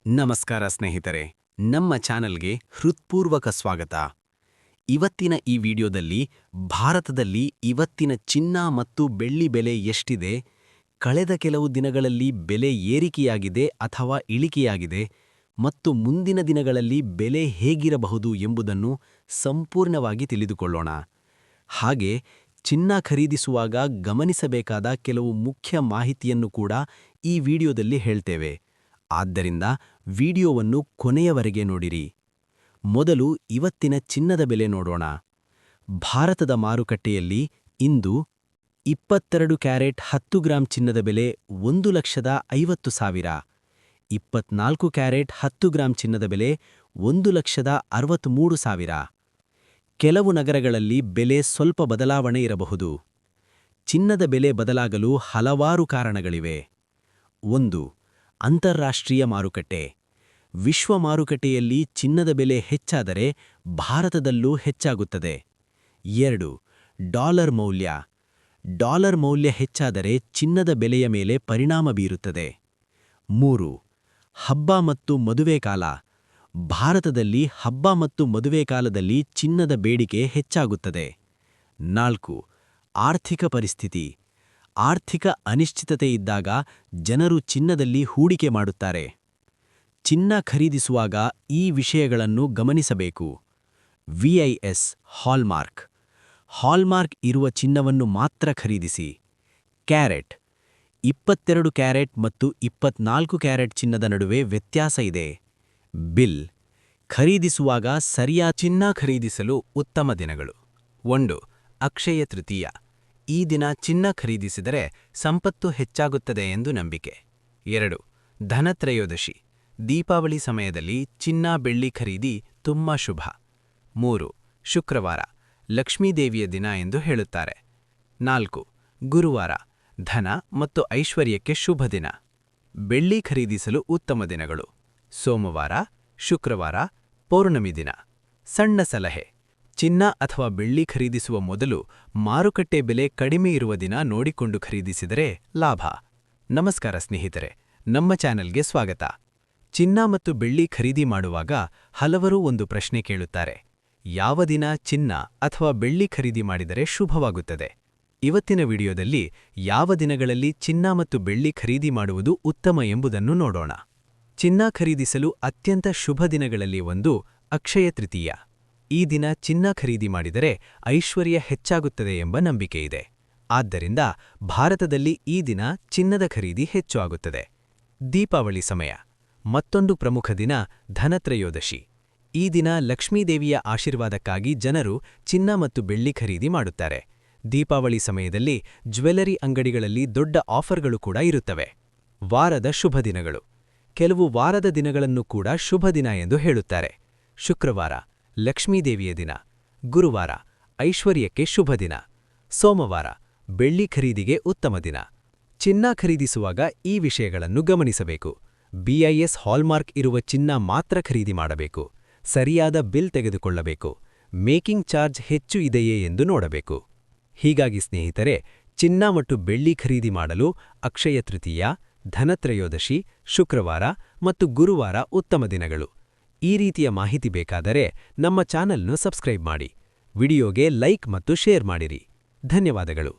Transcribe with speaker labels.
Speaker 1: ನಮಸ್ಕಾರ ಸ್ನೇಹಿತರೆ, ನಮ್ಮ ಚಾನಲ್ಗೆ ಹೃತ್ಪೂರ್ವಕ ಸ್ವಾಗತ. ಇವತ್ತಿನ ಈ ವಿಡಿಯೋದಲ್ಲಿ ಭಾರತದಲ್ಲಿ ಇವತ್ತಿನ ಚಿನ್ನ ಮತ್ತು ಬೆಳ್ಳಿ ಬೆಲೆ ಎಷ್ಟಿದೆ, ಕಳೆದ ಕೆಲವು ದಿನಗಳಲ್ಲಿ ಬೆಲೆ ಏರಿಕೆಯಾಗಿದೆ ಅಥವಾ ಇಳಿಕೆಯಾಗಿದೆ ಮತ್ತು ಮುಂದಿನ ದಿನಗಳಲ್ಲಿ ಬೆಲೆ ಹೇಗಿರಬಹುದು ಎಂಬುದನ್ನು ಸಂಪೂರ್ಣವಾಗಿ ತಿಳಿದುಕೊಳ್ಳೋಣ. ಹಾಗೆ ಚಿನ್ನ ಖರೀದಿಸುವಾಗ ಗಮನಿಸಬೇಕಾದ ಕೆಲವು ಮುಖ್ಯ ಮಾಹಿತಿಯನ್ನು ಕೂಡ ಈ ವಿಡಿಯೋದಲ್ಲಿ ಹೇಳ್ತೇವೆ. ಆದ್ದರಿಂದ ವಿಡಿಯೋವನ್ನು ಕೊನೆಯವರೆಗೆ ನೋಡಿರಿ. ಮೊದಲು ಇವತ್ತಿನ ಚಿನ್ನದ ಬೆಲೆ ನೋಡೋಣ. ಭಾರತದ ಮಾರುಕಟ್ಟೆಯಲ್ಲಿ ಇಂದು 22 ಕ್ಯಾರೆಟ್ 10 ಗ್ರಾಂ ಚಿನ್ನದ ಬೆಲೆ 1,50,000, 24 ಕ್ಯಾರೆಟ್ 10 ಗ್ರಾಂ ಚಿನ್ನದ ಬೆಲೆ 1,63,000. ಕೆಲವು ನಗರಗಳಲ್ಲಿ ಬೆಲೆ ಸ್ವಲ್ಪ ಬದಲಾವಣೆ ಇರಬಹುದು. ಚಿನ್ನದ ಬೆಲೆ ಬದಲಾಗಲು ಹಲವಾರು ಕಾರಣಗಳಿವೆ. 1. ಅಂತಾರಾಷ್ಟ್ರೀಯ ಮಾರುಕಟ್ಟೆ. ವಿಶ್ವ ಮಾರುಕಟ್ಟೆಯಲ್ಲಿ ಚಿನ್ನದ ಬೆಲೆ ಹೆಚ್ಚಾದರೆ ಭಾರತದಲ್ಲೂ ಹೆಚ್ಚಾಗುತ್ತದೆ. 2. ಡಾಲರ್ ಮೌಲ್ಯ. ಡಾಲರ್ ಮೌಲ್ಯ ಹೆಚ್ಚಾದರೆ ಚಿನ್ನದ ಬೆಲೆಯ ಮೇಲೆ ಪರಿಣಾಮ ಬೀರುತ್ತದೆ. 3. ಹಬ್ಬ ಮತ್ತು ಮದುವೆ ಕಾಲ. ಭಾರತದಲ್ಲಿ ಹಬ್ಬ ಮತ್ತು ಮದುವೆ ಕಾಲದಲ್ಲಿ ಚಿನ್ನದ ಬೇಡಿಕೆ ಹೆಚ್ಚಾಗುತ್ತದೆ. 4. ಆರ್ಥಿಕ ಪರಿಸ್ಥಿತಿ. ಆರ್ಥಿಕ ಅನಿಶ್ಚಿತತೆ ಇದ್ದಾಗ ಜನರು ಚಿನ್ನದಲ್ಲಿ ಹೂಡಿಕೆ ಮಾಡುತ್ತಾರೆ. ಚಿನ್ನ ಖರೀದಿಸುವಾಗ ಈ ವಿಷಯಗಳನ್ನು ಗಮನಿಸಬೇಕು. VIS hallmark. ಹಾಲ್ಮಾರ್ಕ್ ಇರುವ ಚಿನ್ನವನ್ನು ಮಾತ್ರ ಖರೀದಿಸಿ. ಕ್ಯಾರೆಟ್. 22 ಕ್ಯಾರೆಟ್ ಮತ್ತು 24 ಕ್ಯಾರೆಟ್ ಚಿನ್ನದ ನಡುವೆ ವ್ಯತ್ಯಾಸ ಇದೆ. ಬಿಲ್. ಖರೀದಿಸುವಾಗ ಸರಿಯಾದ ಚಿನ್ನ ಖರೀದಿಸಲು ಉತ್ತಮ ದಿನಗಳು. 1. ಅಕ್ಷಯ ತೃತೀಯ. ಈ ದಿನ ಚಿನ್ನ ಖರೀದಿಸಿದರೆ ಸಂಪತ್ತು ಹೆಚ್ಚಾಗುತ್ತದೆ ಎಂದು ನಂಬಿಕೆ. 2. ಧನತ್ರಯೋದಶಿ. ದೀಪಾವಳಿ ಸಮಯದಲ್ಲಿ ಚಿನ್ನ ಬೆಳ್ಳಿ ಖರೀದಿ ತುಂಬಾ ಶುಭ. 3. ಶುಕ್ರವಾರ. ಲಕ್ಷ್ಮೀದೇವಿಯ ದಿನ ಎಂದು ಹೇಳುತ್ತಾರೆ. 4. ಗುರುವಾರ. ಧನ ಮತ್ತು ಐಶ್ವರ್ಯಕ್ಕೆ ಶುಭ ದಿನ. ಬೆಳ್ಳಿ ಖರೀದಿಸಲು ಉತ್ತಮ ದಿನಗಳು: ಸೋಮವಾರ, ಶುಕ್ರವಾರ, ಪೌರ್ಣಮಿ ದಿನ. ಸಣ್ಣ ಸಲಹೆ: ಚಿನ್ನ ಅಥವಾ ಬೆಳ್ಳಿ ಖರೀದಿಸುವ ಮೊದಲು ಮಾರುಕಟ್ಟೆ ಬೆಲೆ ಕಡಿಮೆ ಇರುವ ದಿನ ನೋಡಿಕೊಂಡು ಖರೀದಿಸಿದರೆ ಲಾಭ. ನಮಸ್ಕಾರ ಸ್ನೇಹಿತರೆ, ನಮ್ಮ ಚಾನೆಲ್ಗೆ ಸ್ವಾಗತ. ಚಿನ್ನ ಮತ್ತು ಬೆಳ್ಳಿ ಖರೀದಿ ಮಾಡುವಾಗ ಹಲವರು ಒಂದು ಪ್ರಶ್ನೆ ಕೇಳುತ್ತಾರೆ: ಯಾವ ದಿನ ಚಿನ್ನ ಅಥವಾ ಬೆಳ್ಳಿ ಖರೀದಿ ಮಾಡಿದರೆ ಶುಭವಾಗುತ್ತದೆ? ಇವತ್ತಿನ ವಿಡಿಯೋದಲ್ಲಿ ಯಾವ ದಿನಗಳಲ್ಲಿ ಚಿನ್ನ ಮತ್ತು ಬೆಳ್ಳಿ ಖರೀದಿ ಮಾಡುವುದು ಉತ್ತಮ ಎಂಬುದನ್ನು ನೋಡೋಣ. ಚಿನ್ನ ಖರೀದಿಸಲು ಅತ್ಯಂತ ಶುಭ ದಿನಗಳಲ್ಲಿ ಒಂದು ಅಕ್ಷಯ ತೃತೀಯ. ಈ ದಿನ ಚಿನ್ನ ಖರೀದಿ ಮಾಡಿದರೆ ಐಶ್ವರ್ಯ ಹೆಚ್ಚಾಗುತ್ತದೆ ಎಂಬ ನಂಬಿಕೆಯಿದೆ. ಆದ್ದರಿಂದ ಭಾರತದಲ್ಲಿ ಈ ದಿನ ಚಿನ್ನದ ಖರೀದಿ ಹೆಚ್ಚು ಆಗುತ್ತದೆ. ದೀಪಾವಳಿ ಸಮಯ. ಮತ್ತೊಂದು ಪ್ರಮುಖ ದಿನ ಧನತ್ರಯೋದಶಿ. ಈ ದಿನ ಲಕ್ಷ್ಮೀದೇವಿಯ ಆಶೀರ್ವಾದಕ್ಕಾಗಿ ಜನರು ಚಿನ್ನ ಮತ್ತು ಬೆಳ್ಳಿ ಖರೀದಿ ಮಾಡುತ್ತಾರೆ. ದೀಪಾವಳಿ ಸಮಯದಲ್ಲಿ ಜ್ಯುವೆಲರಿ ಅಂಗಡಿಗಳಲ್ಲಿ ದೊಡ್ಡ ಆಫರ್ಗಳು ಕೂಡ ಇರುತ್ತವೆ. ವಾರದ ಶುಭ ದಿನಗಳು. ಕೆಲವು ವಾರದ ದಿನಗಳನ್ನು ಕೂಡ ಶುಭ ದಿನ ಎಂದು ಹೇಳುತ್ತಾರೆ. ಶುಕ್ರವಾರ ಲಕ್ಷ್ಮೀದೇವಿಯ ದಿನ. ಗುರುವಾರ ಐಶ್ವರ್ಯಕ್ಕೆ ಶುಭ ದಿನ. ಸೋಮವಾರ ಬೆಳ್ಳಿ ಖರೀದಿಗೆ ಉತ್ತಮ ದಿನ. ಚಿನ್ನ ಖರೀದಿಸುವಾಗ ಈ ವಿಷಯಗಳನ್ನು ಗಮನಿಸಬೇಕು. BIS ಹಾಲ್ಮಾರ್ಕ್ ಇರುವ ಚಿನ್ನ ಮಾತ್ರ ಖರೀದಿ ಮಾಡಬೇಕು. ಸರಿಯಾದ ಬಿಲ್ ತೆಗೆದುಕೊಳ್ಳಬೇಕು. ಮೇಕಿಂಗ್ ಚಾರ್ಜ್ ಹೆಚ್ಚು ಇದೆಯೇ ಎಂದು ನೋಡಬೇಕು. ಹೀಗಾಗಿ ಸ್ನೇಹಿತರೆ, ಚಿನ್ನ ಮತ್ತು ಬೆಳ್ಳಿ ಖರೀದಿ ಮಾಡಲು ಅಕ್ಷಯ ತೃತೀಯ, ಧನತ್ರಯೋದಶಿ, ಶುಕ್ರವಾರ ಮತ್ತು ಗುರುವಾರ ಉತ್ತಮ ದಿನಗಳು. ಈ ರೀತಿಯ ಮಾಹಿತಿ ಬೇಕಾದರೆ ನಮ್ಮ ಚಾನಲ್ను ಸಬ್ಸ್ಕ್ರೈಬ್ ಮಾಡಿ. ವಿಡಿಯೋಗೆ ಲೈಕ್ ಮತ್ತು ಶೇರ್ ಮಾಡಿರಿ. ಧನ್ಯವಾದಗಳು.